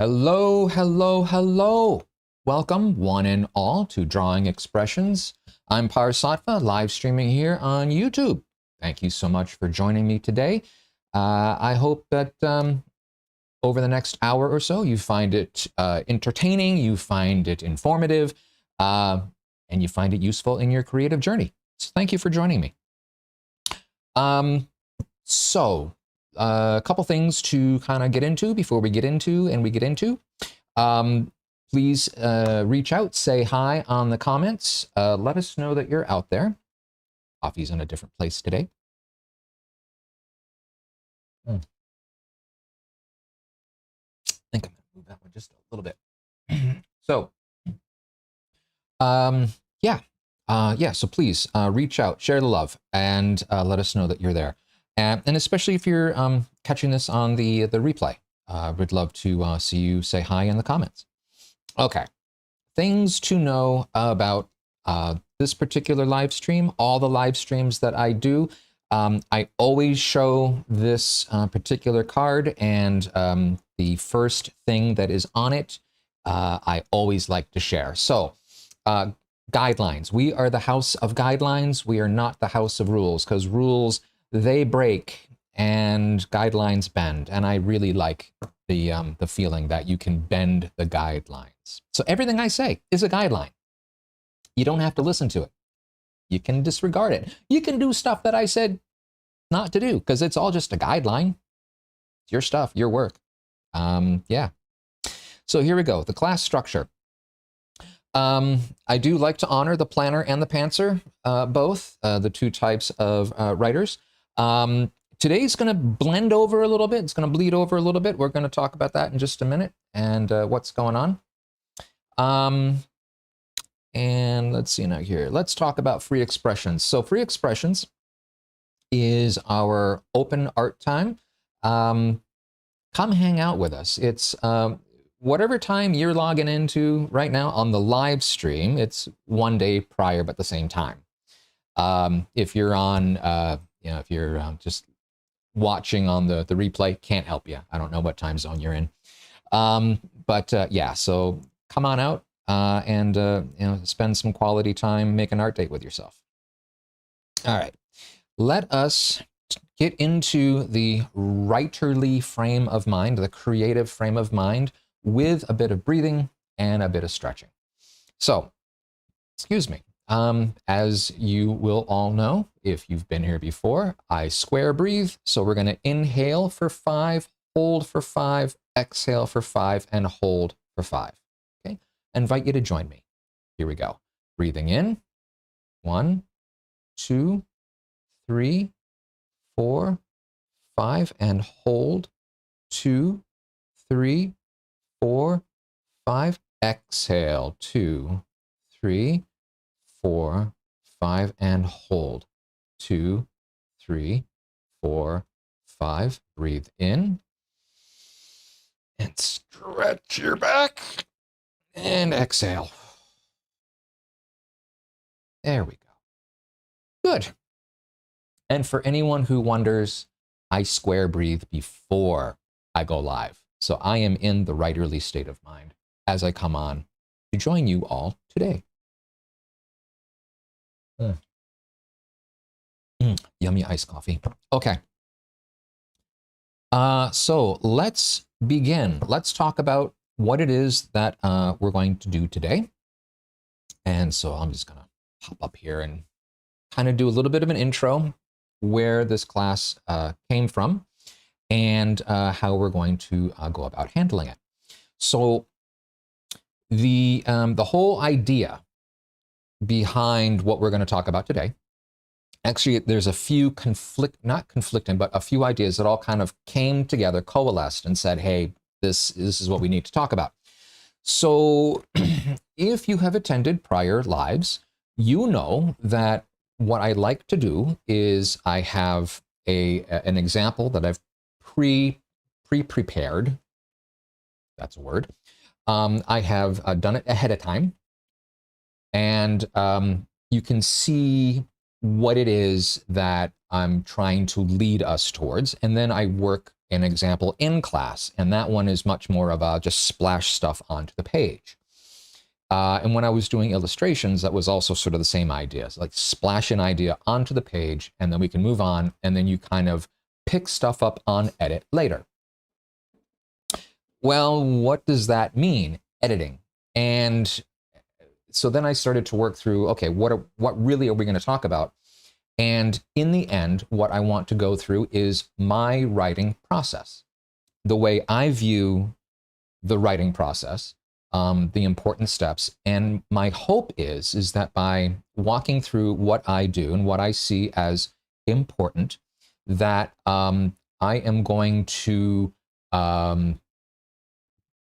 Hello, hello, hello. Welcome, one and all, to Drawing Expressions. I'm Parz live streaming here on YouTube. Thank you so much for joining me today. I hope that over the next hour or so, you find it entertaining, you find it informative, and you find it useful in your creative journey. So thank you for joining me. A couple things to kind of get into before we get into. Please reach out, say hi on the comments. Let us know that you're out there. Coffee's in a different place today. I think I'm going to move that one just a little bit. So, so please reach out, share the love, and let us know that you're there. And especially if you're catching this on the replay, we'd love to see you say hi in the comments. Okay, things to know about this particular live stream, all the live streams that I do. I always show this particular card and the first thing that is on it, I always like to share. So, guidelines. We are the house of guidelines. We are not the house of rules, because rules, they break and guidelines bend. And I really like the feeling that you can bend the guidelines. So everything I say is a guideline. You don't have to listen to it. You can disregard it. You can do stuff that I said not to do, because it's all just a guideline. It's your stuff, your work. Yeah. So here we go, the class structure. I do like to honor the planner and the pantser, both, the two types of writers. Today's going to blend over a little bit. It's going to bleed over a little bit. We're going to talk about that in just a minute and what's going on. And let's see now here. Let's talk about free expressions. So free expressions is our open art time. Come hang out with us. It's whatever time you're logging into right now on the live stream, it's one day prior, but the same time. If you're on, if you're just watching on the replay, can't help you. I don't know what time zone you're in. Yeah, so come on out and spend some quality time, make an art date with yourself. All right, let us get into the writerly frame of mind, the creative frame of mind, with a bit of breathing and a bit of stretching. So, excuse me. As you will all know, if you've been here before, I square breathe. So we're going to inhale for 5, hold for 5, exhale for 5, and hold for 5. Okay? I invite you to join me. Here we go. Breathing in. 1, 2, 3, 4, 5, and hold. 2, 3, 4, 5. Exhale. 2, 3, 4, 5, and hold. 2, 3, 4, 5. Breathe in and stretch your back and exhale. There we go. Good. And for anyone who wonders, I square breathe before I go live. So I am in the writerly state of mind as I come on to join you all today. Yummy iced coffee. Okay. So let's begin. Let's talk about what it is that we're going to do today. And so I'm just going to hop up here and kind of do a little bit of an intro where this class came from and how we're going to go about handling it. So the whole idea behind what we're going to talk about today, actually, there's a few not conflicting, but a few ideas that all kind of came together, coalesced, and said, hey, this is what we need to talk about. So if you have attended prior lives, you know that what I like to do is I have an example that I've pre-prepared. That's a word. I have done it ahead of time. And you can see what it is that I'm trying to lead us towards. And then I work an example in class, and that one is much more of a just splash stuff onto the page. And when I was doing illustrations, that was also sort of the same idea. It's like splash an idea onto the page, and then we can move on, and then you kind of pick stuff up on edit later. Well, what does that mean? Editing. And so then I started to work through, okay, what really are we going to talk about? And in the end, what I want to go through is my writing process, the way I view the writing process, the important steps. And my hope is that by walking through what I do and what I see as important, that I am going to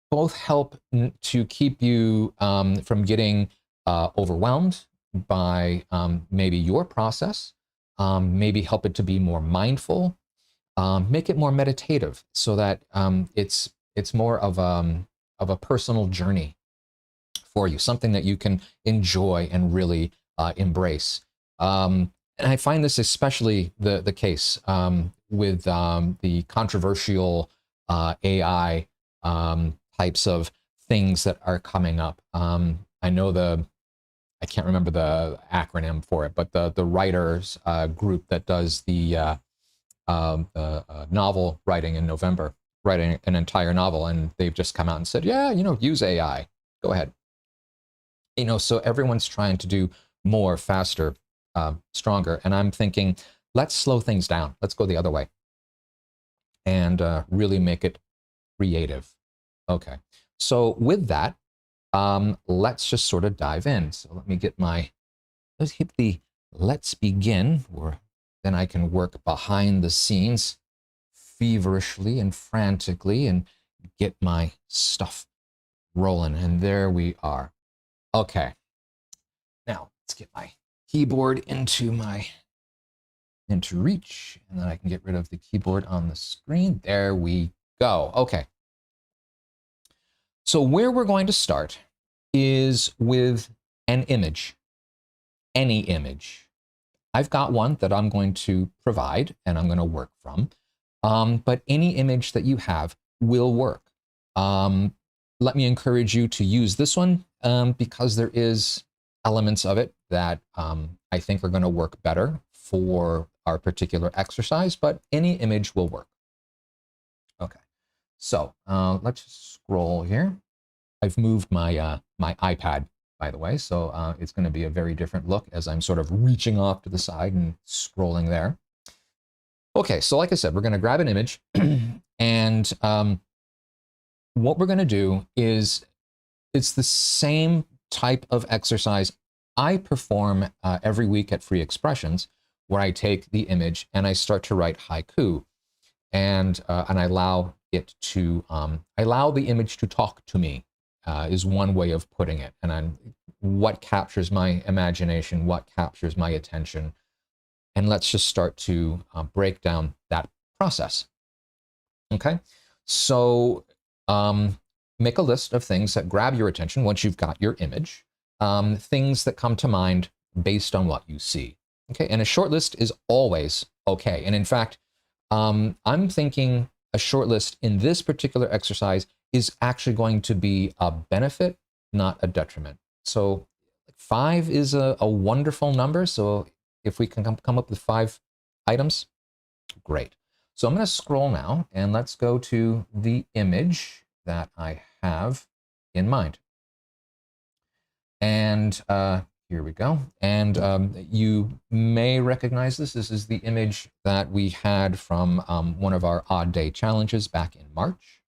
both help to keep you from getting overwhelmed by maybe your process, maybe help it to be more mindful, make it more meditative, so that it's more of a personal journey for you, something that you can enjoy and really embrace. And I find this especially the case with the controversial AI types of things that are coming up. I know I can't remember the acronym for it, but the writers group that does the novel writing in November, writing an entire novel, and they've just come out and said, yeah, use AI, go ahead. So everyone's trying to do more, faster, stronger, and I'm thinking, let's slow things down. Let's go the other way and really make it creative. Okay, so with that, let's just sort of dive in. So let's hit the let's begin, or then I can work behind the scenes feverishly and frantically and get my stuff rolling. And there we are. Okay, now let's get my keyboard into reach, and then I can get rid of the keyboard on the screen. There we go. Okay. So where we're going to start is with an image, any image. I've got one that I'm going to provide and I'm going to work from, but any image that you have will work. Let me encourage you to use this one because there is elements of it that I think are going to work better for our particular exercise, but any image will work. Okay, so let's just scroll here. I've moved my my iPad, by the way, so it's going to be a very different look as I'm sort of reaching off to the side and scrolling there. Okay, so like I said, we're going to grab an image, and what we're going to do is it's the same type of exercise I perform every week at Free Expressions, where I take the image and I start to write haiku, and I allow it to allow the image to talk to me. Is one way of putting it, and what captures my imagination, what captures my attention, and let's just start to break down that process. Okay, so make a list of things that grab your attention once you've got your image, things that come to mind based on what you see. Okay, and a short list is always okay, and in fact, I'm thinking a short list in this particular exercise is actually going to be a benefit, not a detriment. So 5 is a wonderful number. So if we can come up with 5 items, great. So I'm going to scroll now, and let's go to the image that I have in mind. And here we go. And you may recognize this. This is the image that we had from one of our odd day challenges back in March.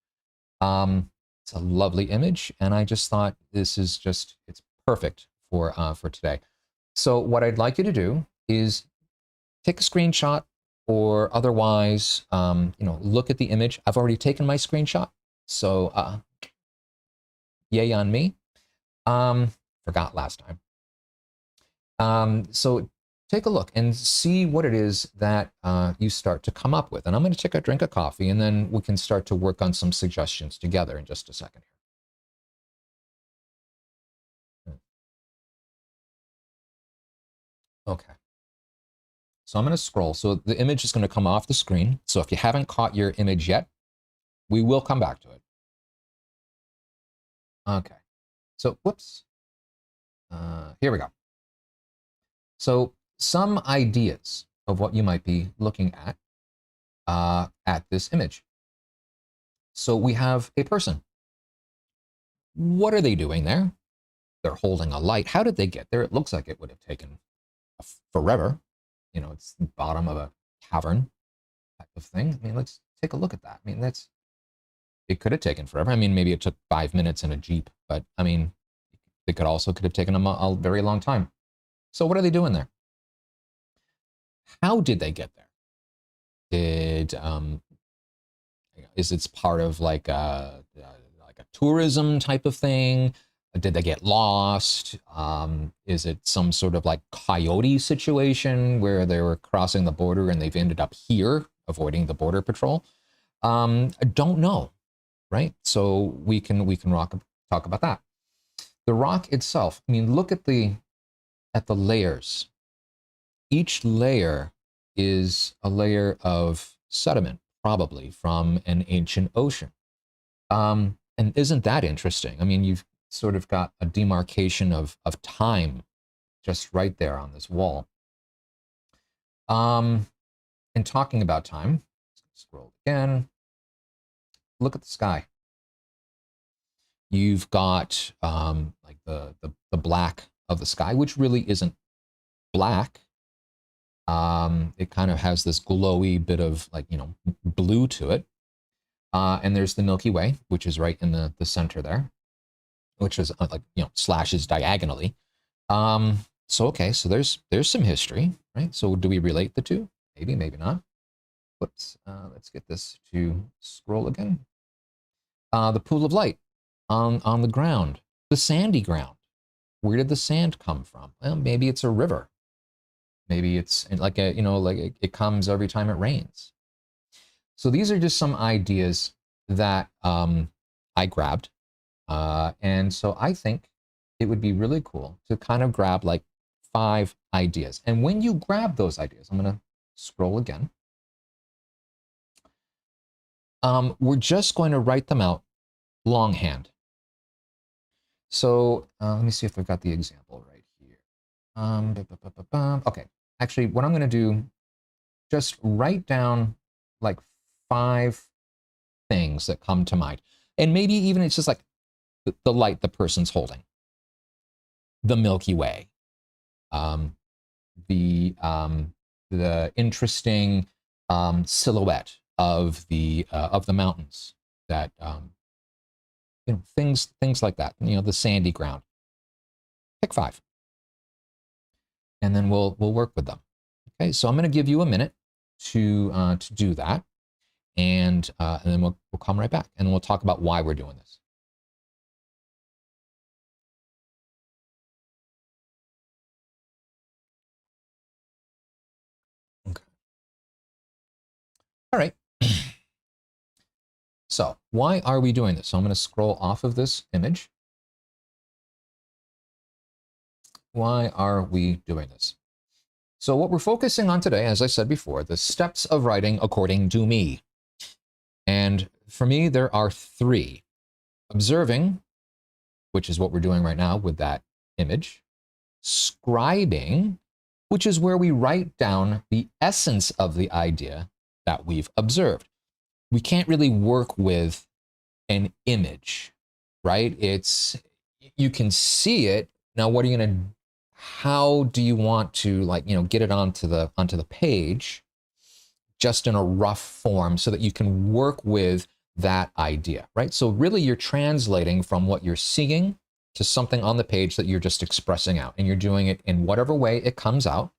It's a lovely image, and I just thought this is just, it's perfect for today. So what I'd like you to do is take a screenshot, or otherwise, look at the image. I've already taken my screenshot, so yay on me. Forgot last time. So take a look and see what it is that you start to come up with. And I'm going to take a drink of coffee, and then we can start to work on some suggestions together in just a second here. Okay. So I'm going to scroll. So the image is going to come off the screen. So if you haven't caught your image yet, we will come back to it. Okay. So, whoops. Here we go. So some ideas of what you might be looking at this image. So we have a person. What are they doing there? They're holding a light. How did they get there? It looks like it would have taken forever. You know, it's the bottom of a cavern type of thing. I mean, let's take a look at that. I mean, it could have taken forever. I mean, maybe it took 5 minutes in a Jeep, but I mean, it could have taken a very long time. So what are they doing there? How did they get there? Is it part of like a tourism type of thing? Did they get lost? Is it some sort of like coyote situation where they were crossing the border and they've ended up here avoiding the border patrol? I don't know, right? So we can talk about that. The rock itself, I mean, look at the layers. Each layer is a layer of sediment, probably from an ancient ocean. And isn't that interesting? I mean, you've sort of got a demarcation of time just right there on this wall. And talking about time, scroll again, look at the sky. You've got like the black of the sky, which really isn't black. It kind of has this glowy bit of like, you know, blue to it. And there's the Milky Way, which is right in the center there, which is like, you know, slashes diagonally. So, okay, so there's some history, right? So do we relate the two? Maybe, maybe not. Whoops, let's get this to scroll again. The pool of light on the ground, the sandy ground. Where did the sand come from? Well, maybe it's a river. Maybe it's like a, you know, like it comes every time it rains. So these are just some ideas that I grabbed. And so I think it would be really cool to kind of grab like 5 ideas. And when you grab those ideas, I'm going to scroll again. We're just going to write them out longhand. So let me see if I've got the example right here. Okay, actually, what I'm going to do, just write down like 5 things that come to mind. And maybe even it's just like the light the person's holding, the Milky Way, the interesting silhouette of the mountains, that you know, things like that. You know, the sandy ground. Pick 5, and then we'll work with them. Okay, so I'm going to give you a minute to do that, and then we'll come right back and we'll talk about why we're doing this. Okay. All right. So why are we doing this? So I'm going to scroll off of this image. Why are we doing this? So what we're focusing on today, as I said before, the steps of writing according to me. And for me, there are 3. Observing, which is what we're doing right now with that image. Scribing, which is where we write down the essence of the idea that we've observed. We can't really work with an image, right? You can see it. Now, what are you going to, how do you want to, like, you know, get it onto the page just in a rough form so that you can work with that idea, right? So really you're translating from what you're seeing to something on the page that you're just expressing out, and you're doing it in whatever way it comes out.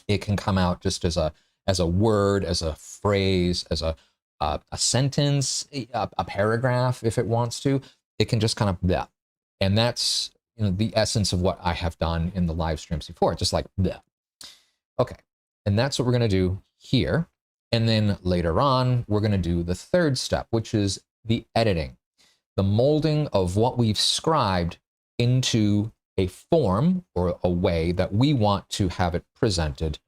It can come out just as a word, as a phrase, as a sentence, a paragraph, if it wants to. It can just kind of, yeah. And that's, you know, the essence of what I have done in the live streams before, just like, yeah. Okay, and that's what we're gonna do here. And then later on, we're gonna do the 3rd step, which is the editing, the molding of what we've scribed into a form or a way that we want to have it presented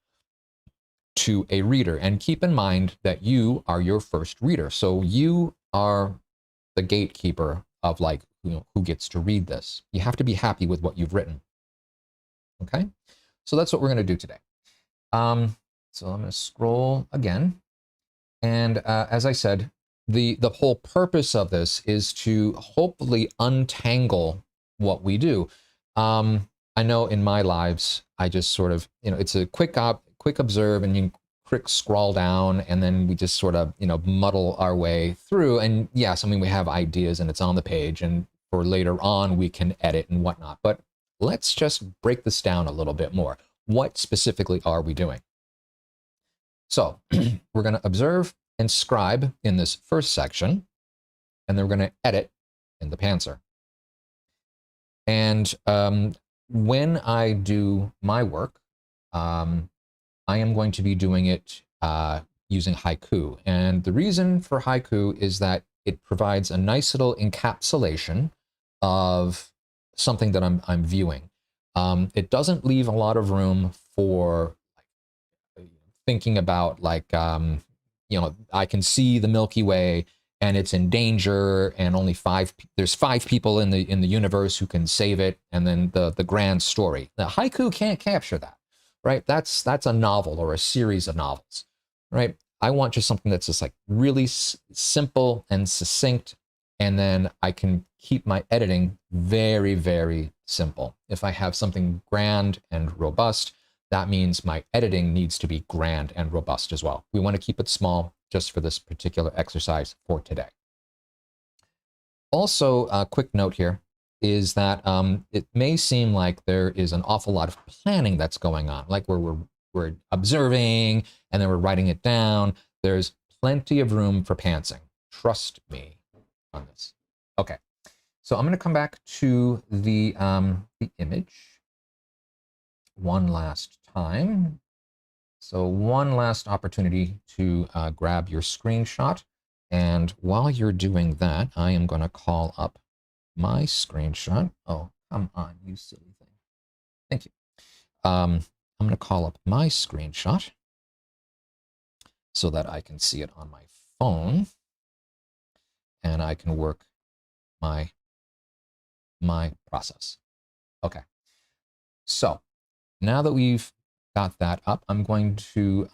to a reader. And keep in mind that you are your first reader. So you are the gatekeeper of like, who gets to read this. You have to be happy with what you've written. Okay, so that's what we're going to do today. So I'm going to scroll again. And as I said, the whole purpose of this is to hopefully untangle what we do. I know in my lives, I just sort of, it's a quick observe, and you quick scroll down, and then we just sort of, muddle our way through. And yes, I mean, we have ideas and it's on the page, and for later on, we can edit and whatnot. But let's just break this down a little bit more. What specifically are we doing? So we're going to observe and scribe in this first section, and then we're going to edit in the pantser. And when I do my work, I am going to be doing it using haiku. And the reason for haiku is that it provides a nice little encapsulation of something that I'm viewing. It doesn't leave a lot of room for thinking about like, I can see the Milky Way and it's in danger, and only there's 5 people in the universe who can save it, and then the grand story. Now, haiku can't capture that, right? That's a novel or a series of novels, right? I want just something that's just like really simple and succinct, and then I can keep my editing very, very simple. If I have something grand and robust, that means my editing needs to be grand and robust as well. We want to keep it small just for this particular exercise for today. Also, a quick note here is that it may seem like there is an awful lot of planning that's going on, like where we're observing and then we're writing it down. There's plenty of room for pantsing. Trust me on this. Okay, so I'm going to come back to the image one last time. So one last opportunity to grab your screenshot. And while you're doing that, I am going to call up my screenshot. Oh, come on, you silly thing. Thank you. I'm going to call up my screenshot so that I can see it on my phone, and I can work my process. Okay. So now that we've got that up, I'm going to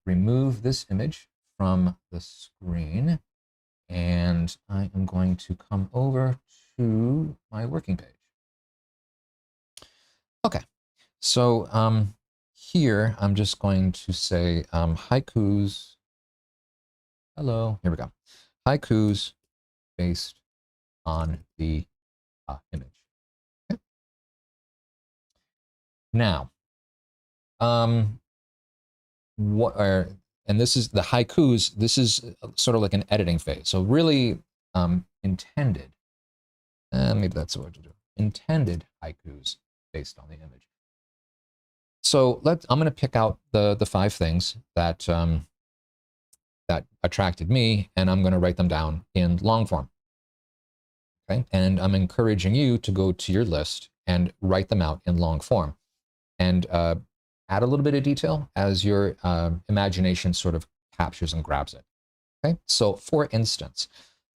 remove this image from the screen, and I am going to come over to my working page. Okay, so here I'm just going to say haikus. Hello, here we go. Haikus based on the image. Okay. Now, and this is the haikus, this is sort of like an editing phase. So really intended, maybe that's what to do, intended haikus based on the image. So I'm going to pick out the 5 things that, that attracted me, and I'm going to write them down in long form. Okay, and I'm encouraging you to go to your list and write them out in long form, and add a little bit of detail as your imagination sort of captures and grabs it. Okay, so for instance,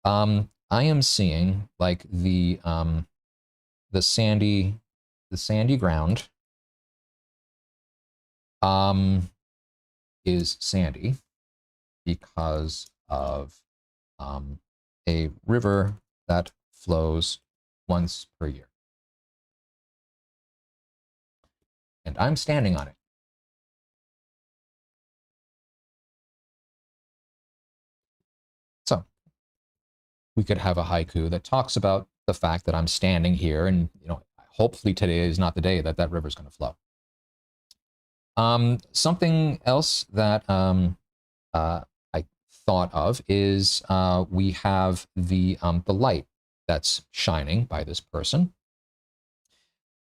I am seeing like the sandy ground is sandy because of a river that flows once per year, and I'm standing on it. So we could have a haiku that talks about the fact that I'm standing here, and hopefully today is not the day that that river is going to flow. Something else that I thought of is we have the light that's shining by this person.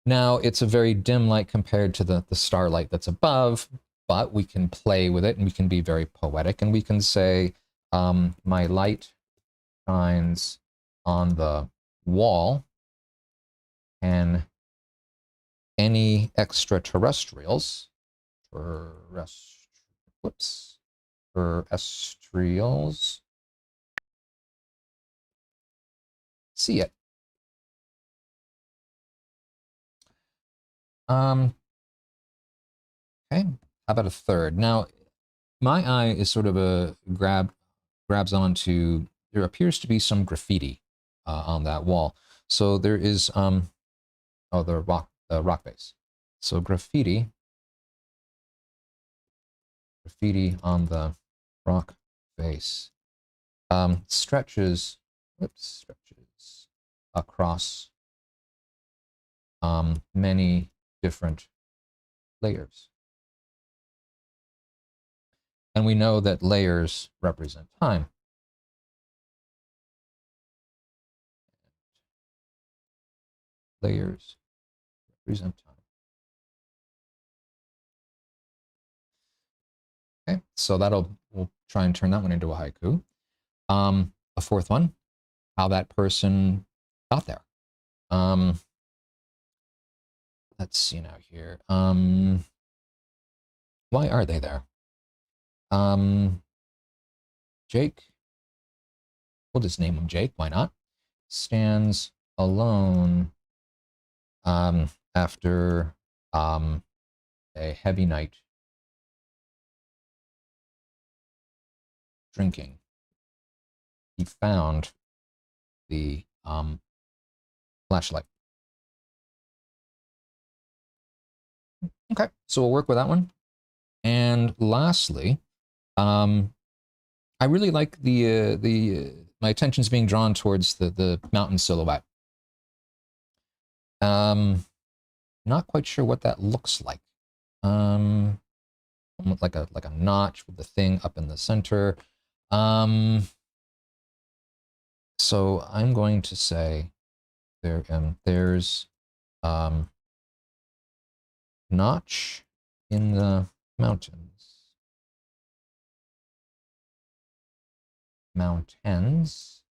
Now it's a very dim light compared to the starlight that's above, but we can play with it and we can be very poetic, and we can say, my light shines on the wall, and any extraterrestrials whoops, terrestrials. See it. Okay, how about a third? Now, my eye is sort of a grabs onto, there appears to be some graffiti on that wall. So there is, oh, the rock base. So graffiti on the rock face stretches across many different layers. And we know that layers represent time. Layers represent time. Okay, so we'll try and turn that one into a haiku. A fourth one, how that person got there. Let's see now here. Why are they there? Jake, we'll just name him Jake, why not? Stands alone after a heavy night drinking. He found the flashlight. Okay, so we'll work with that one. And lastly, I really like my attention's being drawn towards the mountain silhouette. Not quite sure what that looks like. Like a notch with the thing up in the center. So I'm going to say there's notch in the mountains. Mountains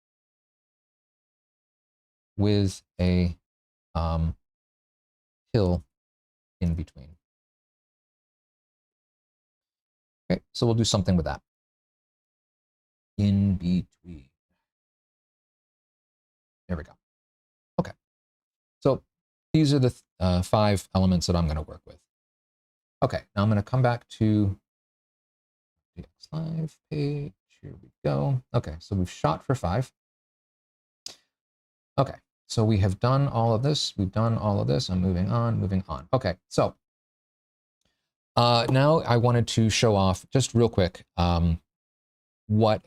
with a hill in between. Okay, so we'll do something with that. In between. There we go. Okay, so these are the 5 elements that I'm going to work with. Okay, now I'm going to come back to the Live page. Here we go. Okay, so we've shot for 5. Okay, so we have done all of this. We've done all of this. I'm moving on. Okay, so now I wanted to show off just real quick what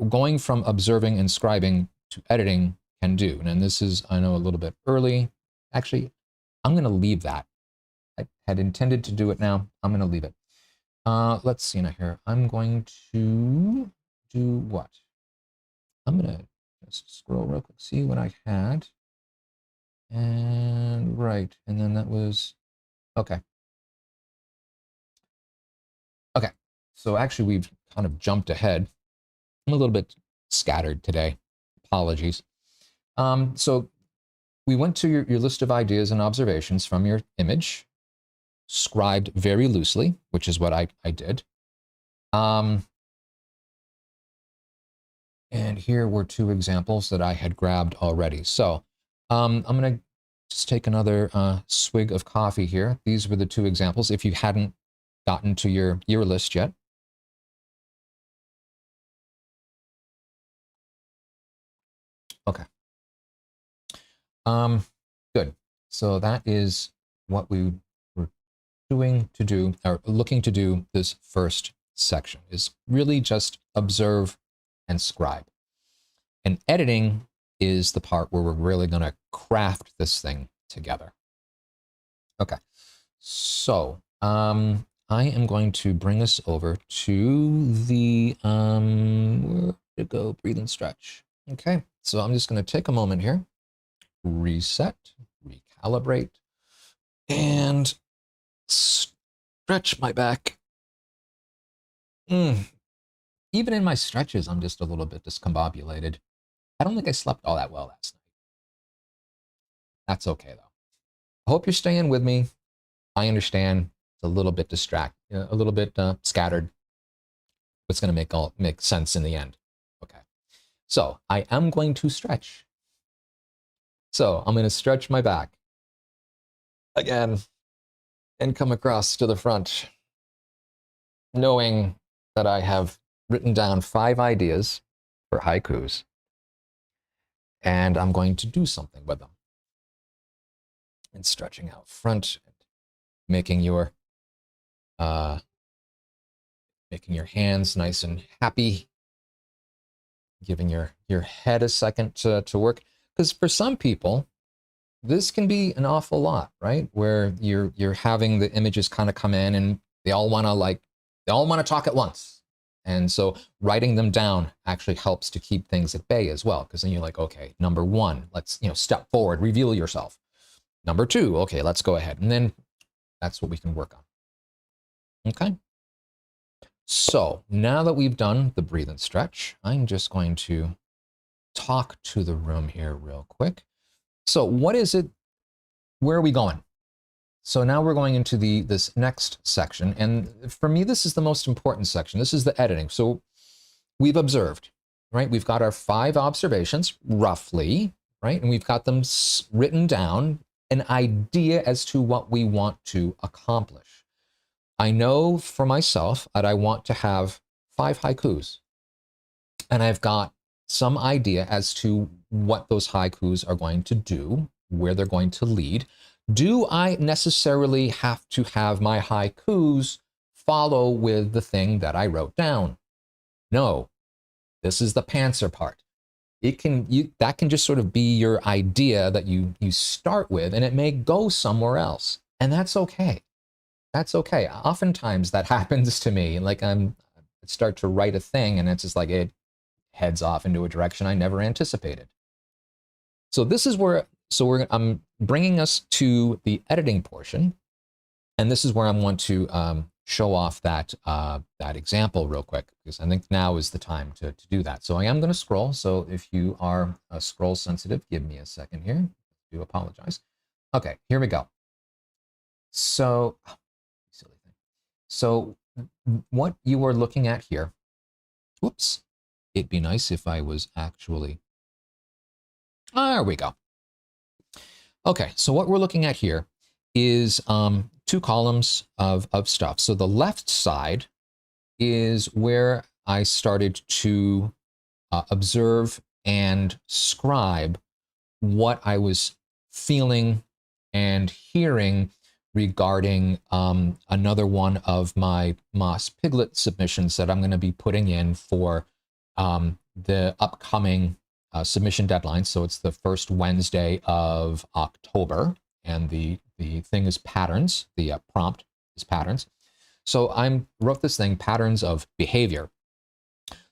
going from observing and scribing to editing can do. And this is, I know, a little bit early. Actually, I'm going to leave that. I had intended to do it now. I'm going to leave it. Let's see now here. I'm going to do what? I'm going to just scroll real quick, see what I had. And right, and then that was, okay. Okay, so actually we've kind of jumped ahead. I'm a little bit scattered today. Apologies. So we went to your list of ideas and observations from your image, scribed very loosely, which is what I did. And here were 2 examples that I had grabbed already. So I'm going to just take another swig of coffee here. These were the 2 examples if you hadn't gotten to your list yet. Okay. Good. So that is what we were looking to do this first section, is really just observe and scribe. And editing is the part where we're really going to craft this thing together. Okay. So I am going to bring us over to the where to go, breathe and stretch. Okay, so I'm just going to take a moment here, reset, recalibrate, and stretch my back. Even in my stretches, I'm just a little bit discombobulated. I don't think I slept all that well last night. That's okay, though. I hope you're staying with me. I understand It's a little bit a little bit scattered. It's going to make sense in the end. Okay. So I am going to stretch. So I'm going to stretch my back again and come across to the front, knowing that I have written down 5 ideas for haikus, and I'm going to do something with them. And stretching out front, making your hands nice and happy, giving your head a second to work. Because for some people, this can be an awful lot, right? Where you're having the images kind of come in and they all want to talk at once. And so writing them down actually helps to keep things at bay as well. Because then you're like, okay, number 1, let's step forward, reveal yourself. Number 2, okay, let's go ahead. And then that's what we can work on. Okay. So now that we've done the breathe and stretch, I'm just going to talk to the room here real quick. So what is it? Where are we going? So now we're going into this next section. And for me, this is the most important section. This is the editing. So we've observed, right? We've got our 5 observations, roughly, right? And we've got them written down, an idea as to what we want to accomplish. I know for myself that I want to have 5 haikus. And I've got some idea as to what those haikus are going to do, where they're going to lead. Do I necessarily have to have my haikus follow with the thing that I wrote down? No. This is the pantser part. That can just sort of be your idea that you start with, and it may go somewhere else. And that's okay. That's okay. Oftentimes that happens to me. Like I start to write a thing and it's just like it heads off into a direction I never anticipated. So this is where, I'm bringing us to the editing portion. And this is where I want to show off that example real quick, because I think now is the time to do that. So I am going to scroll. So if you are scroll sensitive, give me a second here. I do apologize. Okay, here we go. So, silly thing. So what you are looking at here, whoops, it'd be nice if I was actually, there we go. Okay, so what we're looking at here is 2 columns of stuff. So the left side is where I started to observe and scribe what I was feeling and hearing regarding another one of my Moss Piglet submissions that I'm going to be putting in for the upcoming submission deadline. So it's the first Wednesday of October, and the thing is patterns. The prompt is patterns. So I wrote this thing, patterns of behavior.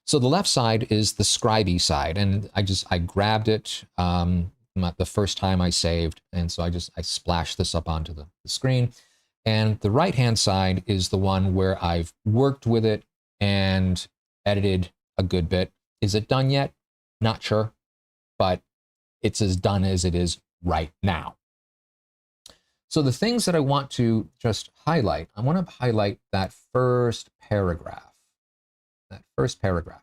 So the left side is the scribey side, and I grabbed it the first time I saved, and so I splashed this up onto the screen. And the right hand side is the one where I've worked with it and edited a good bit. Is it done yet? Not sure, but it's as done as it is right now. So the things that I want to just highlight, I want to highlight that first paragraph. That first paragraph.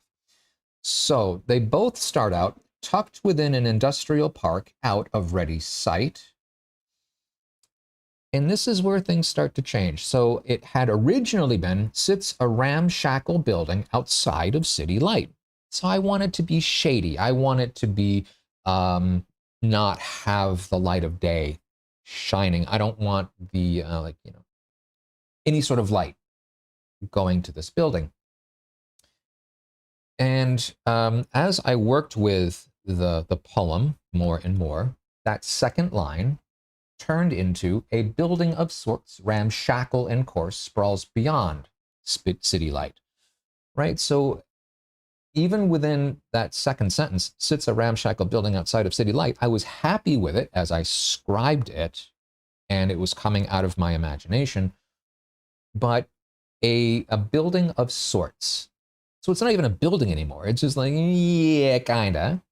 So they both start out tucked within an industrial park out of ready sight. And this is where things start to change. So it had originally been sits a ramshackle building outside of city light. So I want it to be shady. I want it to be not have the light of day shining. I don't want the any sort of light going to this building. And as I worked with the poem more and more, that second line turned into a building of sorts, ramshackle and coarse, sprawls beyond city light, right? So even within that second sentence, sits a ramshackle building outside of city light, I was happy with it as I scribed it, and it was coming out of my imagination. But a building of sorts. So it's not even a building anymore. It's just like, yeah, kinda.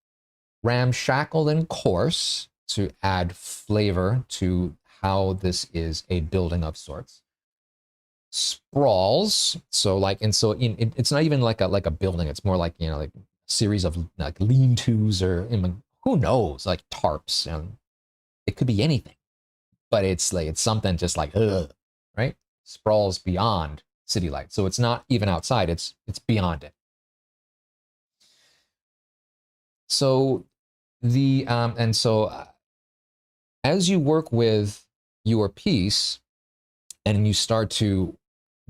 Ramshackle and coarse to add flavor to how this is a building of sorts. sprawls. So like, and so it's not even like a building. It's more like, you know, like a series of like lean-tos or, you know, who knows, like tarps. It could be anything, but it's like, it's something just like, ugh, right? Sprawls beyond city light. So it's not even outside, it's beyond it. So as you work with your piece and you start to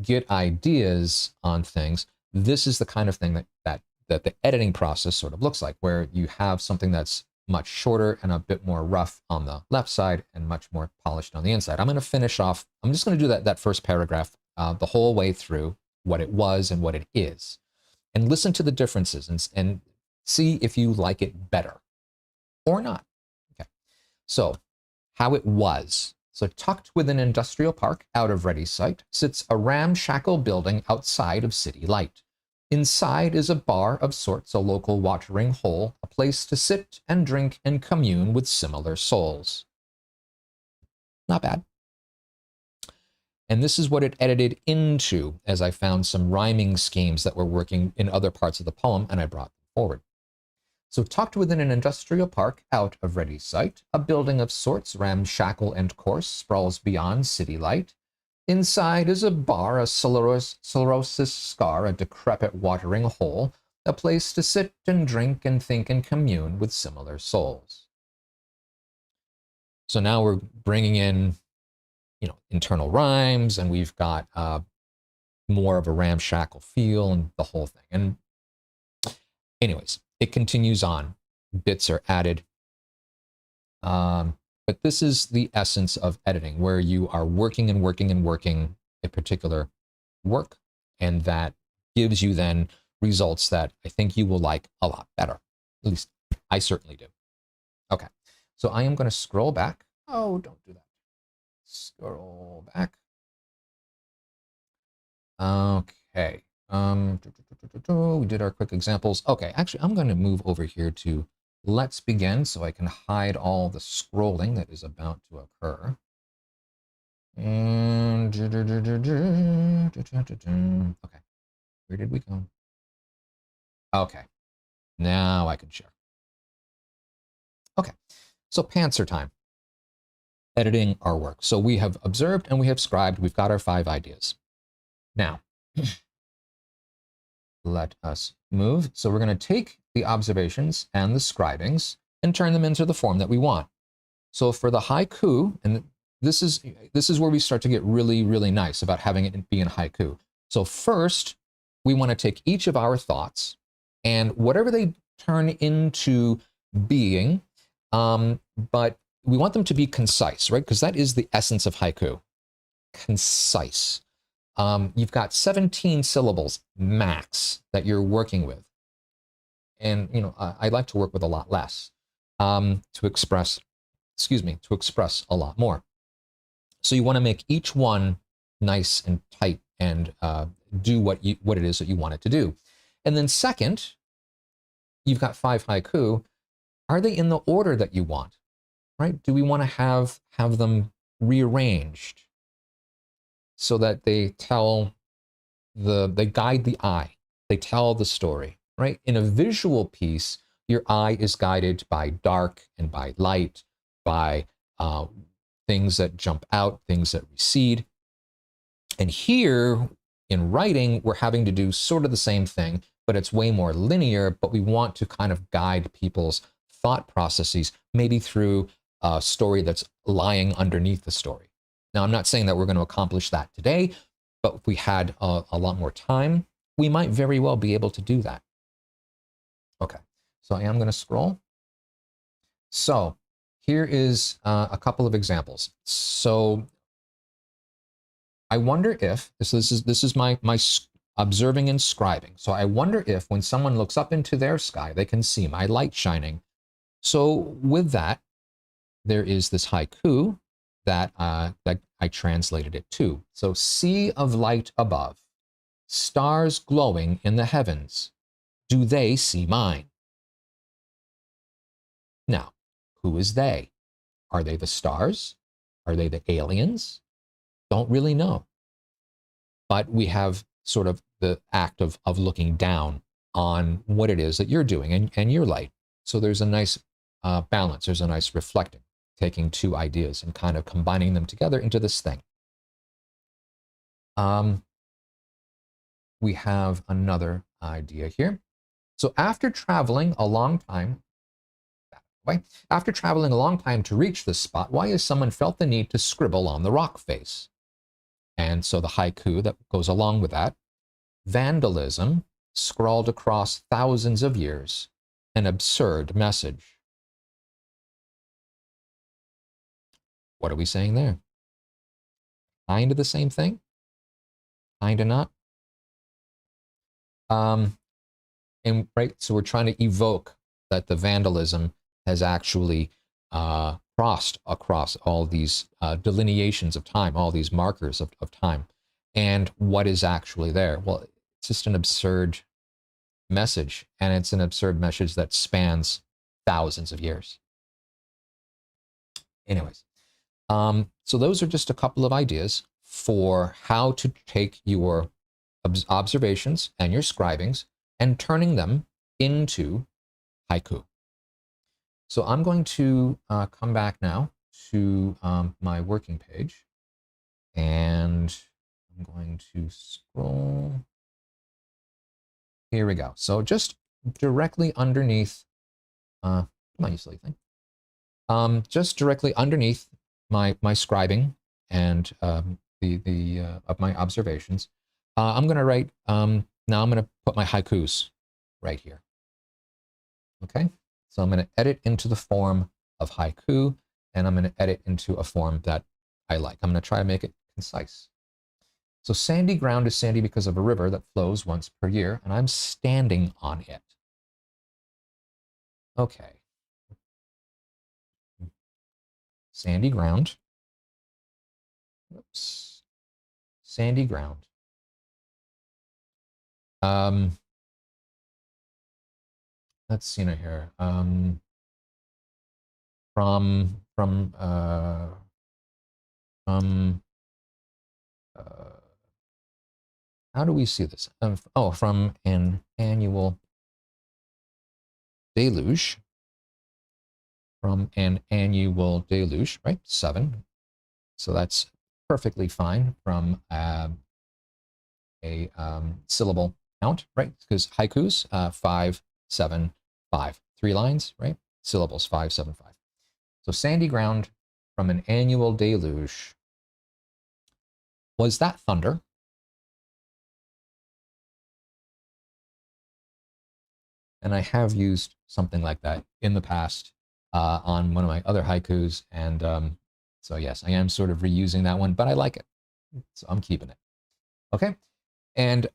get ideas on things, this is the kind of thing that the editing process sort of looks like, where you have something that's much shorter and a bit more rough on the left side and much more polished on the inside. I'm going to finish off, I'm just going to do that first paragraph the whole way through, what it was and what it is, and listen to the differences and see if you like it better or not. Okay, so how it was. So tucked within an industrial park out of ready sight sits a ramshackle building outside of city light. Inside is a bar of sorts, a local watering hole, a place to sit and drink and commune with similar souls. Not bad. And this is what it edited into, as I found some rhyming schemes that were working in other parts of the poem, and I brought them forward. So tucked within an industrial park, out of ready sight, a building of sorts, ramshackle and coarse, sprawls beyond city light. Inside is a bar, a sclerosis scar, a decrepit watering hole, a place to sit and drink and think and commune with similar souls. So now we're bringing in, you know, internal rhymes, and we've got more of a ramshackle feel and the whole thing. And anyways, it continues on. Bits are added. But this is the essence of editing, where you are working and working and working a particular work, and that gives you then results that I think you will like a lot better. At least I certainly do. Okay, so I am going to scroll back. Oh, don't do that. Scroll back. Okay. We did our quick examples. Okay, actually, I'm going to move over here to Let's Begin so I can hide all the scrolling that is about to occur. And okay, where did we go? Okay, now I can share. Okay, so pantser time. Editing our work. So we have observed and we have scribed. We've got our 5 ideas. Now, let us move. So we're going to take the observations and the scribings and turn them into the form that we want. So for the haiku, and this is where we start to get really, really nice about having it be in haiku. So first, we want to take each of our thoughts and whatever they turn into being, but we want them to be concise, right? Because that is the essence of haiku. Concise. You've got 17 syllables max that you're working with. And, you know, I like to work with a lot less to express a lot more. So you want to make each one nice and tight and do what it is that you want it to do. And then second, you've got 5 haiku. Are they in the order that you want, right? Do we want to have them rearranged so that they guide the eye, they tell the story, right? In a visual piece, your eye is guided by dark and by light, by things that jump out, things that recede. And here in writing, we're having to do sort of the same thing, but it's way more linear, but we want to kind of guide people's thought processes, maybe through a story that's lying underneath the story. Now, I'm not saying that we're going to accomplish that today, but if we had a lot more time, we might very well be able to do that. Okay, so I am going to scroll. So here is a couple of examples. So I wonder if, this is my observing and scribing. So I wonder if when someone looks up into their sky, they can see my light shining. So with that, there is this haiku that I translated it to. So sea of light above, stars glowing in the heavens, do they see mine? Now, who is they? Are they the stars? Are they the aliens? Don't really know. but we have sort of the act of looking down on what it is that you're doing and your light. So there's a nice balance. There's a nice reflecting, taking two ideas and kind of combining them together into this thing. We have another idea here. So after traveling a long time, after traveling a long time to reach this spot, why has someone felt the need to scribble on the rock face? And so the haiku that goes along with that, vandalism, scrawled across thousands of years, an absurd message. What are we saying there? Kind of the same thing? Kind of not? And right, so we're trying to evoke that the vandalism has actually crossed across all these delineations of time, all these markers of time. And what is actually there? Well, it's just an absurd message, and it's an absurd message that spans thousands of years. Anyways, so those are just a couple of ideas for how to take your observations and your scribings and turning them into haiku. So I'm going to come back now to my working page, and I'm going to scroll. Here we go. So just directly underneath, come on, you silly thing. Just directly underneath my scribing and of my observations, I'm going to write. Now I'm going to put my haikus right here. Okay, so I'm going to edit into the form of haiku, and I'm going to edit into a form that I like. I'm going to try to make it concise. So sandy ground is sandy because of a river that flows once per year, and I'm standing on it. Okay. Sandy ground. Oops. Sandy ground. Let's see now here. How do we see this? Oh, from an annual deluge. From an annual deluge, right? 7. So that's perfectly fine from a syllable count, right? Because haikus, 5, 7, 5. 3 lines, right? Syllables, 5, 7, 5. So sandy ground from an annual deluge. Was that thunder? And I have used something like that in the past on one of my other haikus. And so yes, I am sort of reusing that one, but I like it. So I'm keeping it. Okay. And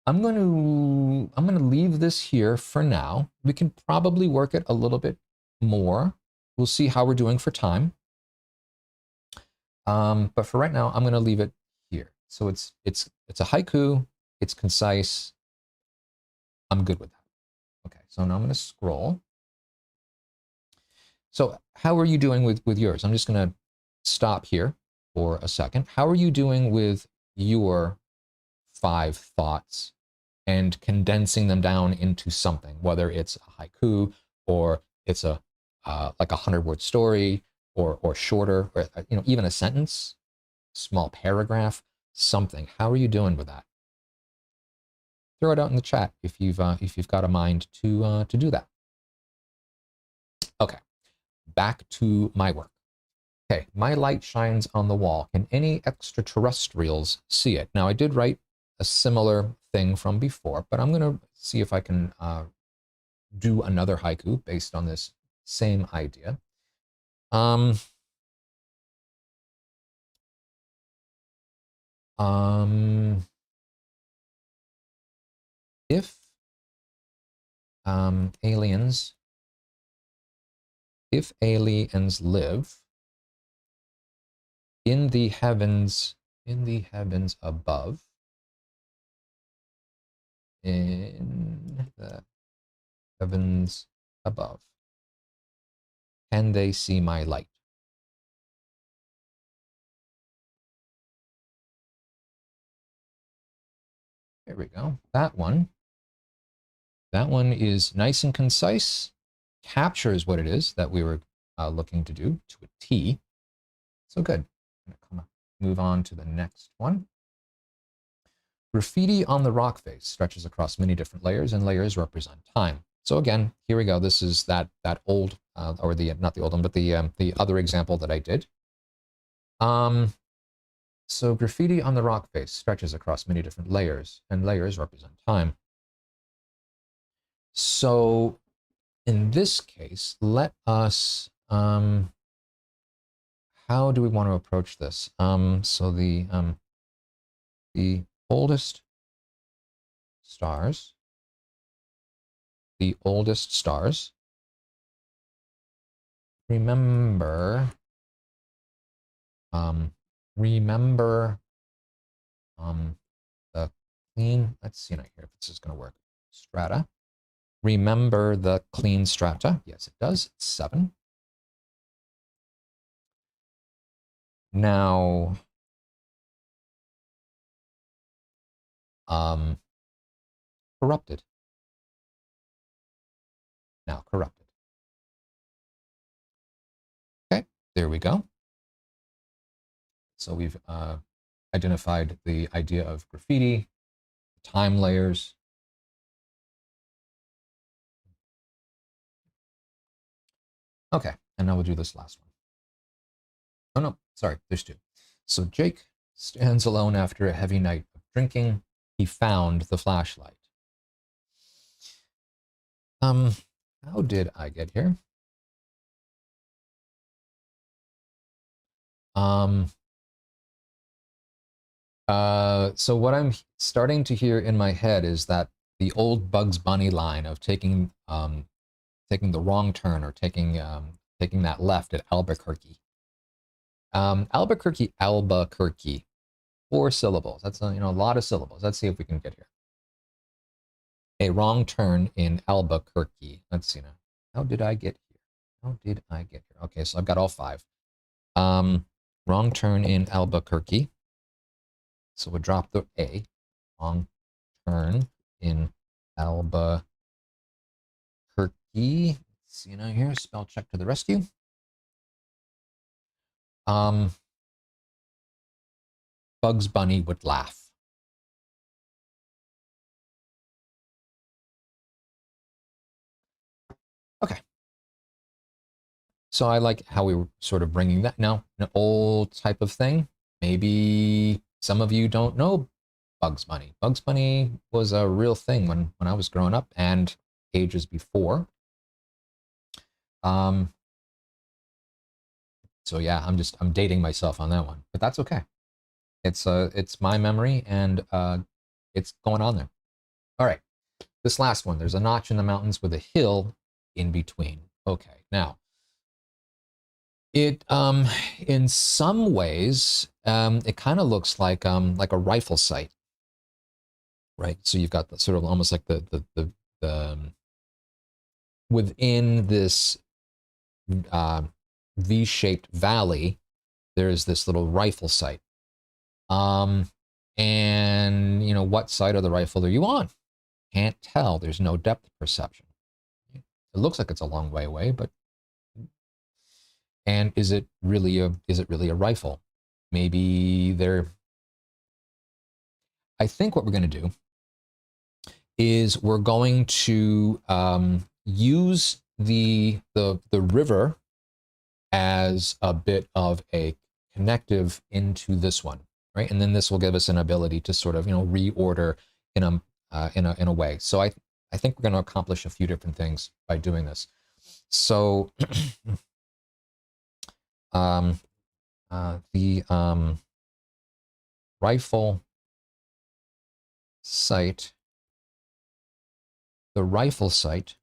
I'm going to leave this here for now. We can probably work it a little bit more. We'll see how we're doing for time. But for right now, I'm going to leave it here. So it's a haiku. It's concise. I'm good with that. Okay, so now I'm going to scroll. So how are you doing with yours? I'm just going to stop here for a second. How are you doing with your 5 thoughts and condensing them down into something, whether it's a haiku or it's a like a 100-word story or shorter, or even a sentence, small paragraph, something. How are you doing with that? Throw it out in the chat if you've got a mind to do that. Okay, back to my work. Okay, my light shines on the wall. Can any extraterrestrials see it? Now I did write a similar thing from before, but I'm going to see if I can do another haiku based on this same idea. If aliens live in the heavens above, in the heavens above, can they see my light? There we go. That one is nice and concise, captures what it is that we were looking to do to a T. So good. I'm gonna move on to the next one. Graffiti on the rock face stretches across many different layers, and layers represent time. So again, here we go. This is that old, or the not the old one, but the other example that I did. So graffiti on the rock face stretches across many different layers, and layers represent time. So in this case, let us, how do we want to approach this? So the oldest stars, remember, the clean, let's see here if this is going to work. Strata. Remember the clean strata. Yes, it does. It's 7. Now, corrupted. Now corrupted. Okay, there we go. So we've identified the idea of graffiti, time layers. Okay, and now we'll do this last one. Oh no, sorry, there's 2. So Jake stands alone after a heavy night of drinking. He found the flashlight. How did I get here? So what I'm starting to hear in my head is that the old Bugs Bunny line of taking the wrong turn, or taking that left at Albuquerque. Albuquerque, 4 syllables. That's a lot of syllables. Let's see if we can get here. A wrong turn in Albuquerque. Let's see now. How did I get here? Okay, so I've got all 5. Wrong turn in Albuquerque. So we'll drop the A. Wrong turn in Albuquerque. Let's see now here. Spell check to the rescue. Bugs Bunny would laugh. Okay. So I like how we were sort of bringing that. Now, an old type of thing. Maybe some of you don't know Bugs Bunny. Bugs Bunny was a real thing when I was growing up and ages before. So yeah, I'm dating myself on that one, but that's okay. It's my memory, and it's going on there. All right, this last one. There's a notch in the mountains with a hill in between. Okay, now it in some ways it kind of looks like a rifle sight, right? So you've got the sort of almost like the within this V-shaped valley, there's this little rifle sight. And what side of the rifle are you on? Can't tell. There's no depth perception. It looks like it's a long way away, but and is it really a rifle? Maybe they're. I think what we're going to do is we're going to use the river as a bit of a connective into this one, right? And then this will give us an ability to sort of reorder in a way. So I think we're going to accomplish a few different things by doing this. So the rifle sight. The rifle sight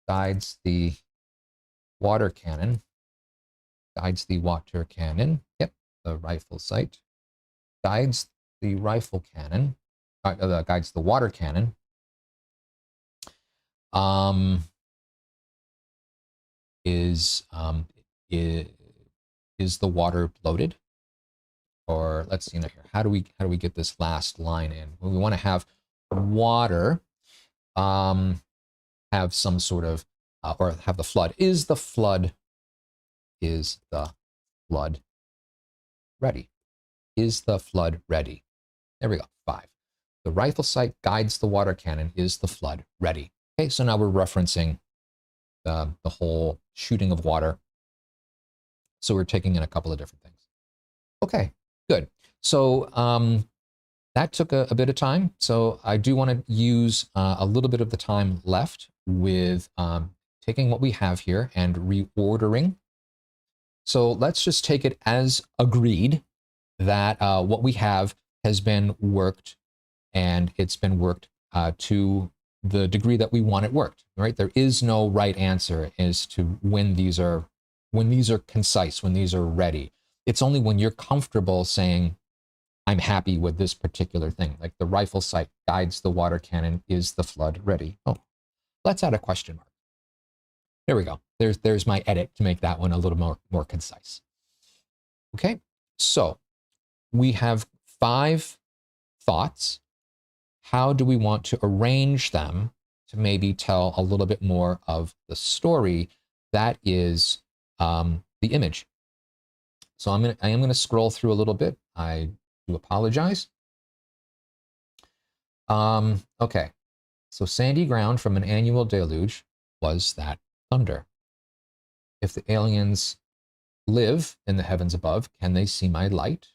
guides the water cannon. Guides the water cannon. Yep, the rifle sight guides the rifle cannon. Guides the water cannon. Is the water loaded? or let's see now here. How do we get this last line in? Well, we want to have water have some sort of or have the flood. Is the flood ready? Is the flood ready? There we go. 5. The rifle sight guides the water cannon. Is the flood ready? Okay, so now we're referencing the whole shooting of water. So we're taking in a couple of different things. Okay, good. So that took a bit of time. So I do want to use a little bit of the time left with taking what we have here and reordering. So let's just take it as agreed that what we have has been worked, and it's been worked to the degree that we want it worked, right? There is no right answer as to when these are concise, when these are ready. It's only when you're comfortable saying, I'm happy with this particular thing. Like the rifle sight guides the water cannon. Is the flood ready? Oh, let's add a question mark. There we go. There's my edit to make that one a little more concise. Okay, so we have 5 thoughts. How do we want to arrange them to maybe tell a little bit more of the story that is the image? So I am gonna scroll through a little bit. I do apologize. Okay, so sandy ground from an annual deluge was that thunder. If the aliens live in the heavens above, can they see my light?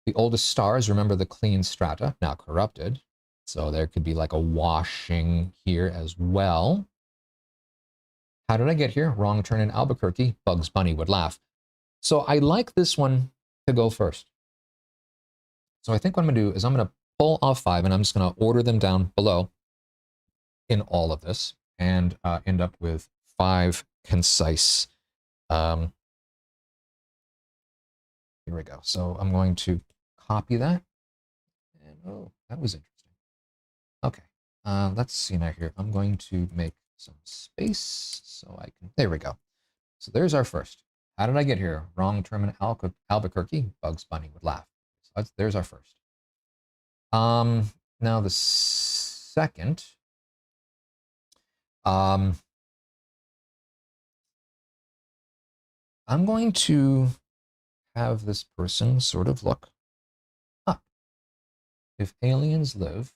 The oldest stars remember the clean strata, now corrupted. So there could be like a washing here as well. How did I get here? Wrong turn in Albuquerque. Bugs Bunny would laugh. So I like this one to go first. So I think what I'm gonna do is I'm gonna pull off 5 and I'm just gonna order them down below in all of this and end up with 5 concise. Here we go. So I'm going to copy that. And oh, that was interesting. Okay, let's see now here. I'm going to make some space so I can, there we go. So there's our first. How did I get here? Wrong term in Albuquerque. Bugs Bunny would laugh. So there's our first. Now the second, I'm going to have this person sort of look up. If aliens live,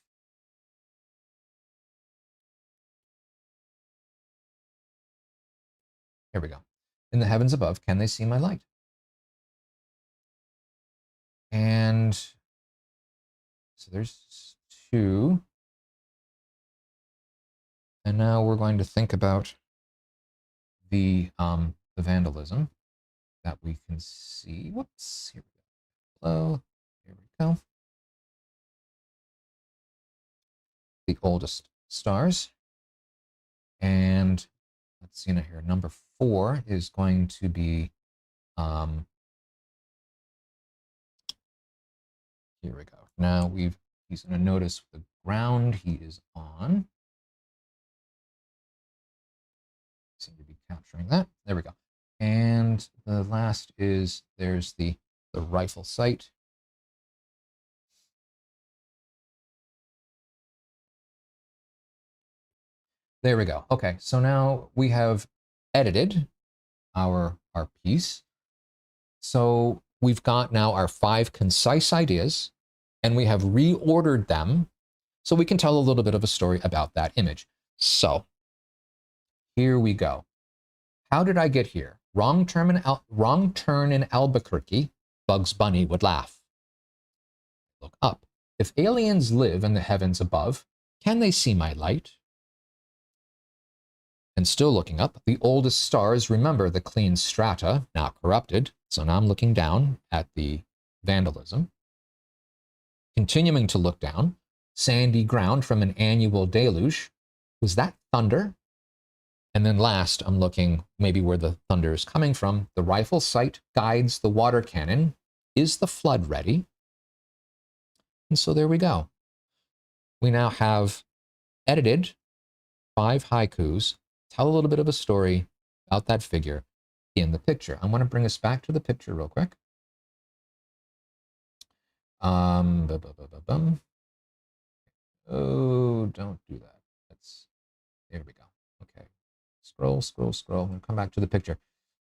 here we go. In the heavens above, can they see my light? And so there's 2. And now we're going to think about the vandalism that we can see. Whoops, here we go. Hello, here we go. The oldest stars. And let's see now here. Number 4 is going to be, here we go. Now he's going to notice the ground he is on. Seem to be capturing that. There we go. And the last is there's the rifle sight. There we go. Okay, so now we have edited our piece. So we've got now our 5 concise ideas, and we have reordered them so we can tell a little bit of a story about that image. So here we go. How did I get here? Wrong turn in Albuquerque. Bugs Bunny would laugh. Look up. If aliens live in the heavens above, can they see my light? And still looking up, the oldest stars remember the clean strata, now corrupted. So now I'm looking down at the vandalism. Continuing to look down, sandy ground from an annual deluge. Was that thunder? And then last, I'm looking maybe where the thunder is coming from. The rifle sight guides the water cannon. Is the flood ready? And so there we go. We now have edited 5 haikus, tell a little bit of a story about that figure in the picture. I want to bring us back to the picture real quick. Oh, don't do that. There we go. Okay. Scroll, scroll, scroll, and come back to the picture.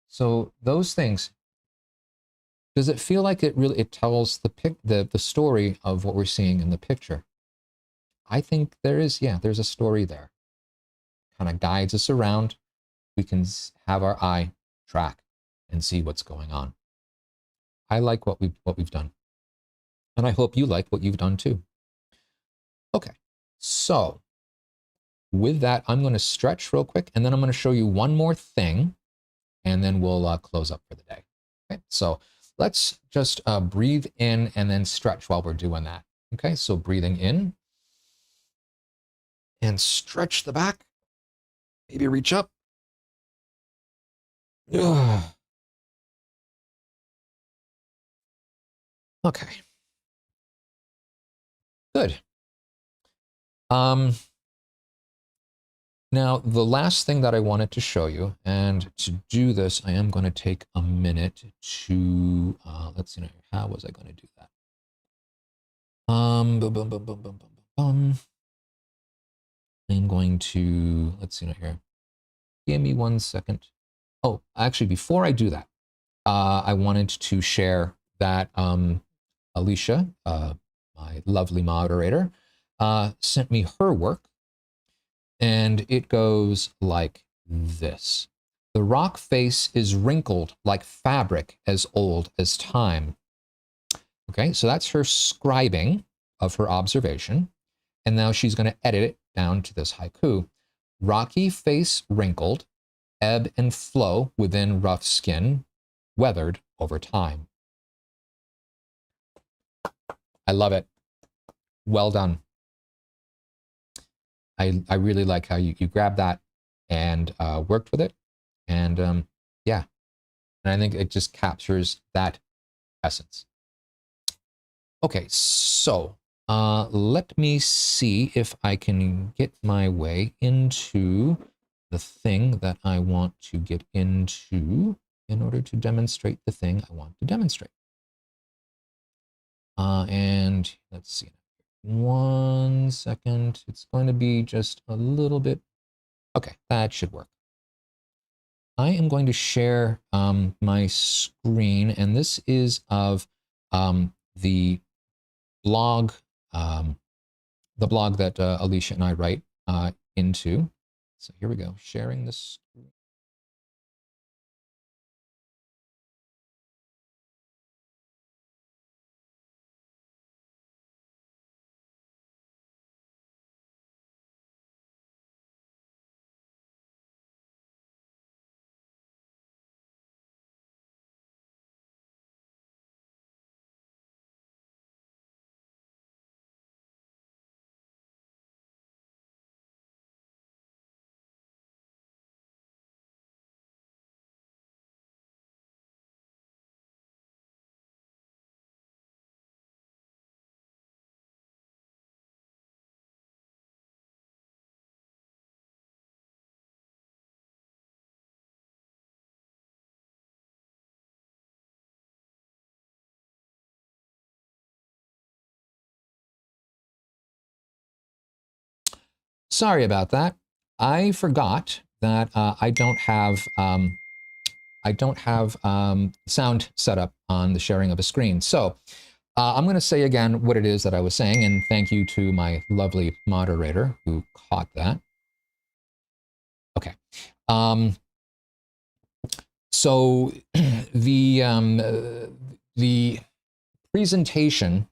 So those things, does it feel like it tells the story of what we're seeing in the picture? I think there's a story there. Kind of guides us around. We can have our eye track and see what's going on. I like what we've done. And I hope you like what you've done too. Okay, so with that, I'm going to stretch real quick, and then I'm going to show you one more thing, and then we'll close up for the day. Okay, so let's just breathe in and then stretch while we're doing that. Okay, so breathing in and stretch the back. Maybe reach up. Ugh. Okay. Good. Now, the last thing that I wanted to show you, and to do this, I am going to take a minute to, let's see, how was I going to do that? I'm going to, let's see here. Give me 1 second. Oh, actually, before I do that, I wanted to share that Alicia, my lovely moderator, sent me her work. And it goes like this. The rock face is wrinkled like fabric as old as time. Okay, so that's her scribing of her observation. And now she's going to edit it down to this haiku. Rocky face wrinkled, ebb and flow within rough skin, weathered over time. I love it. Well done. I really like how you grabbed that and worked with it. And yeah, and I think it just captures that essence. Okay, so let me see if I can get my way into the thing that I want to get into in order to demonstrate the thing I want to demonstrate. And let's see. 1 second. It's going to be just a little bit. Okay, that should work. I am going to share my screen, and this is of the blog that Alicia and I write into. So here we go, sharing this screen. Sorry about that. I forgot that I don't have sound set up on the sharing of a screen. So I'm going to say again what it is that I was saying, and thank you to my lovely moderator who caught that. Okay. So the presentation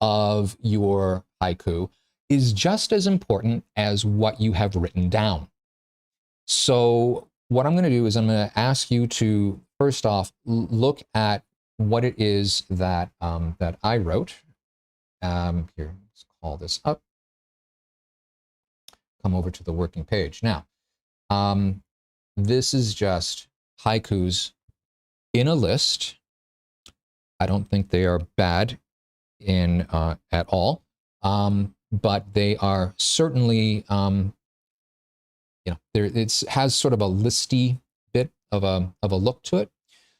of your haiku is just as important as what you have written down. So what I'm going to do is I'm going to ask you to, first off, look at what it is that, that I wrote. Here, let's call this up. Come over to the working page. Now, this is just haikus in a list. I don't think they are bad at all, but they are certainly, you know, it has sort of a listy bit of a look to it.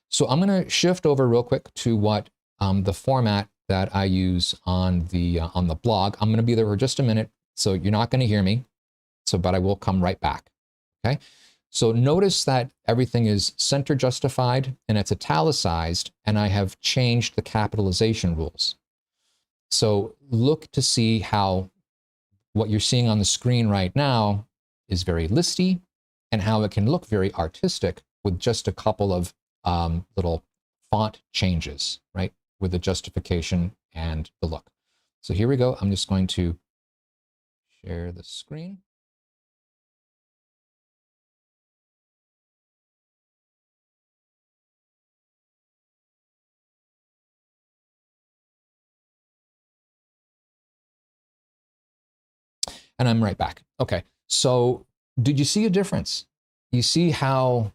So I'm going to shift over real quick to what the format that I use on the blog. I'm going to be there for just a minute, so you're not going to hear me. But I will come right back. Okay. So notice that everything is center justified and it's italicized, and I have changed the capitalization rules. So look to see how what you're seeing on the screen right now is very listy, and how it can look very artistic with just a couple of little font changes, right? With the justification and the look. So here we go. I'm just going to share the screen. And I'm right back. Okay, so did you see a difference? You see how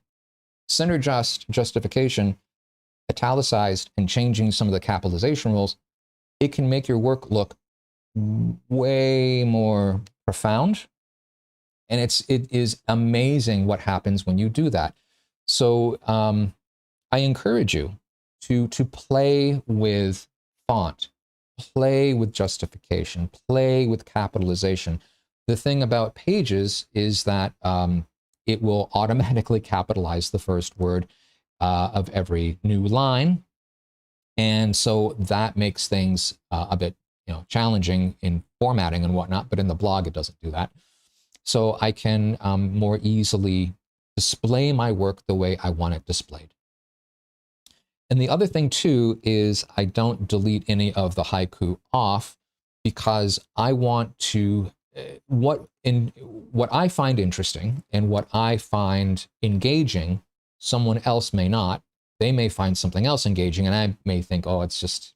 center justification, italicized, and changing some of the capitalization rules, it can make your work look way more profound. And it is amazing what happens when you do that. So I encourage you to play with font, play with justification, play with capitalization. The thing about Pages is that it will automatically capitalize the first word of every new line. And so that makes things a bit challenging in formatting and whatnot, but in the blog it doesn't do that. So I can more easily display my work the way I want it displayed. And the other thing too is I don't delete any of the haiku off, because I want to, what I find interesting and what I find engaging, someone else may not. They may find something else engaging, and I may think, oh, this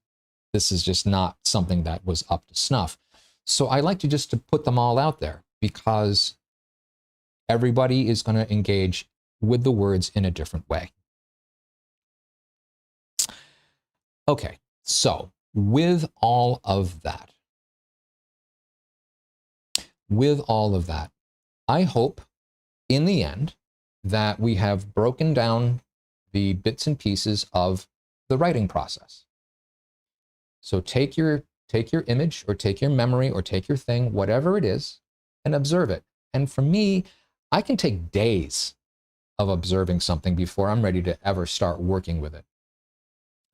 is just not something that was up to snuff. So I like to put them all out there, because everybody is going to engage with the words in a different way. Okay, so with all of that, I hope in the end that we have broken down the bits and pieces of the writing process. So take your image, or take your memory, or take your thing, whatever it is, and observe it. And for me, I can take days of observing something before I'm ready to ever start working with it.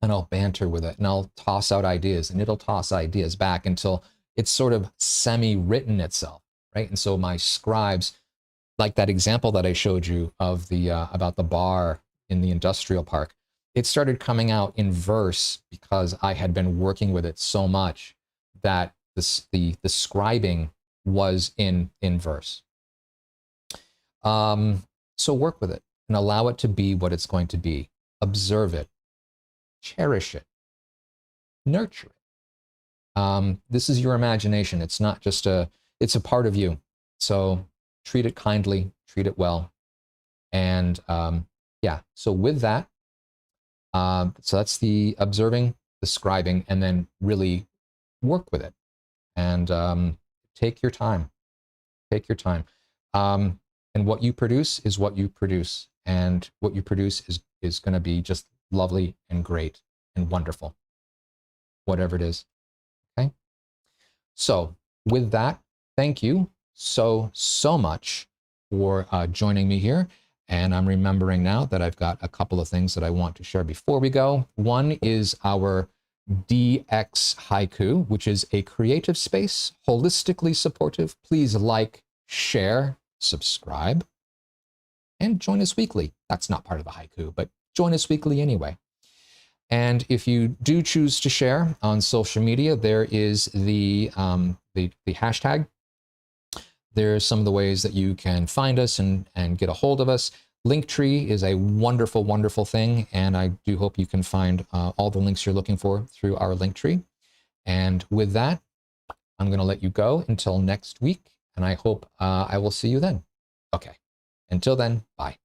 And I'll banter with it, and I'll toss out ideas, and it'll toss ideas back until it's sort of semi-written itself, right? And so my scribes, like that example that I showed you of the about the bar in the industrial park, it started coming out in verse because I had been working with it so much that the scribing was in verse. So work with it and allow it to be what it's going to be. Observe it. Cherish it, nurture it. This is your imagination. It's not just it's a part of you. So treat it kindly, treat it well. And yeah, so with that, so that's the observing, the scribing, and then really work with it. And take your time, take your time. And what you produce is what you produce. And what you produce is going to be just lovely and great and wonderful, whatever it is. Okay. So with that, thank you so much for joining me here. And I'm remembering now that I've got a couple of things that I want to share before we go. One is our DX Haiku, which is a creative space, holistically supportive. Please like, share, subscribe, and join us weekly. That's not part of the haiku, but join us weekly anyway. And if you do choose to share on social media, there is the hashtag. There's some of the ways that you can find us and get a hold of us. Linktree is a wonderful, wonderful thing, and I do hope you can find all the links you're looking for through our Linktree. And with that, I'm going to let you go until next week, and I hope I will see you then. Okay, until then, bye.